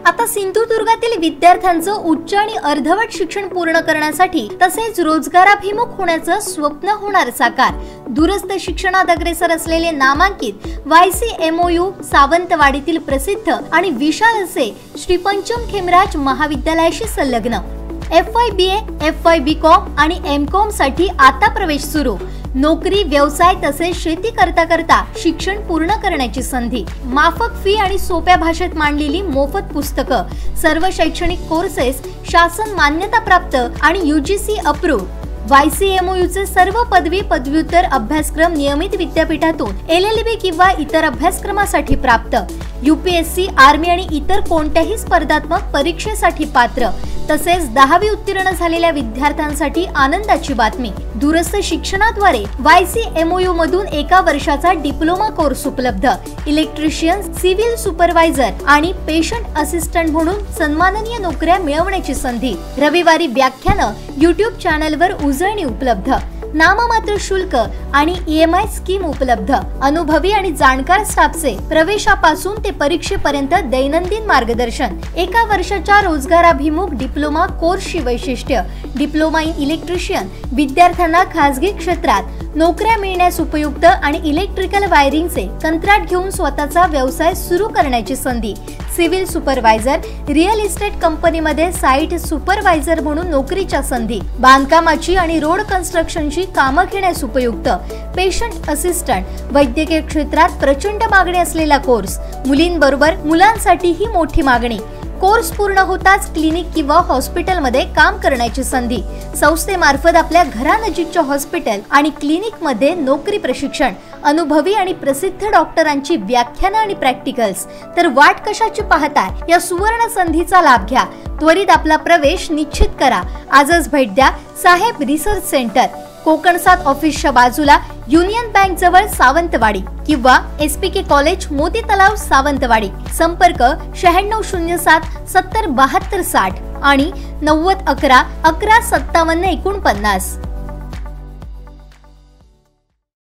आता सिंधुदुर्गातील विद्यार्थ्यांचं उच्च आणि अर्धवट शिक्षण पूर्ण करण्यासाठी तसेच रोजगाराभिमुख होण्याचं स्वप्न होणार साकार। दूरस्थ शिक्षणात अग्रेसर असलेले नामांकित YCMOU सावंतवाडीतील प्रसिद्ध आणि विशाल असे श्री पंचम खेमराज महाविद्यालयाशी संलग्न FYBA, FYBCom आणि MCom साठी आता प्रवेश सुरू। नोकरी, व्यवसाय तसेच शेती करता करता शिक्षण पूर्ण करण्याची संधी। माफक फी आणि सोप्या भाषेत मांडलेली मोफत पुस्तकं, सर्व शैक्षणिक कोर्सेस शासन मान्यता प्राप्त आणि UGC अप्रूव्ड। YCMOU चे सर्व पदवी पदव्युत्तर अभ्यासक्रम नियमित विद्यापीठातून LLB किंवा इतर अभ्यासक्रमासाठी प्राप्त। UPSC, आर्मी आणि इतर कोणत्याही स्पर्धात्मक परीक्षेसाठी पात्र। तसेच 10वी उत्तीर्ण झालेल्या विद्यार्थ्यांसाठी आनंदाची बातमी। दूरस्थ शिक्षणाद्वारे YCMOU मधून एका वर्षाचा डिप्लोमा कोर्स उपलब्ध। इलेक्ट्रिशियन, सिव्हिल सुपरवायझर आणि पेशंट असिस्टंट म्हणून सन्माननीय नोकऱ्या मिळवण्याची संधी। रविवारी व्याख्यानं YouTube चॅनलवर उजळणी उपलब्ध। नाममात्र शुल्क आणि EMI स्कीम उपलब्ध। अनुभवी आणि जाणकार स्टाफचे प्रवेशापासून ते परीक्षेपर्यंत दैनंदिन मार्गदर्शन। एका वर्षाच्या रोजगाराभिमुख डिप्लोमा कोर्सची वैशिष्ट्य। डिप्लोमा इन इलेक्ट्रिशियन विद्यार्थ्यांना खासगी क्षेत्रात नोकऱ्या मिळण्यास उपयुक्त आणि इलेक्ट्रिकल वायरिंगचे कंत्राट घेऊन स्वतःचा व्यवसाय सुरू करण्याची संधी। सिव्हिल सुपरवायझर, रिअल इस्टेट कंपनीमध्ये साइट सुपरवायझर म्हणून नोकरीच्या संधी। बांधकामाची आणि रोड कन्स्ट्रक्शनची कामं घेण्यास उपयुक्त। पेशंट असिस्टंट वैद्यकीय क्षेत्रात प्रचंड मागणी असलेला कोर्स। मुलींबरोबर मुलांसाठीही मोठी मागणी। कोर्स पूर्ण होताच क्लिनिक किंवा हॉस्पिटलमध्ये काम करण्याची संधी। संस्थेमार्फत आपल्या घरानजीकच्या हॉस्पिटल आणि क्लिनिक मध्ये नोकरी प्रशिक्षण। अनुभवी आणि प्रसिद्ध डॉक्टरांची व्याख्यानं आणि प्रॅक्टिकल्स। तर वाट कशाची पाहताय, या सुवर्ण संधीचा लाभ घ्या। त्वरित आपला प्रवेश निश्चित करा। आजच भेट द्या साहेब रिसर्च सेंटर, कोकण 7 ऑफिसच्या बाजूला, युनियन बँक जवळ, सावंतवाडी किंवा SPK कॉलेज, मोती तलाव, सावंतवाडी। संपर्क 9607 70 72 60 आणि 90 11 11 57 49।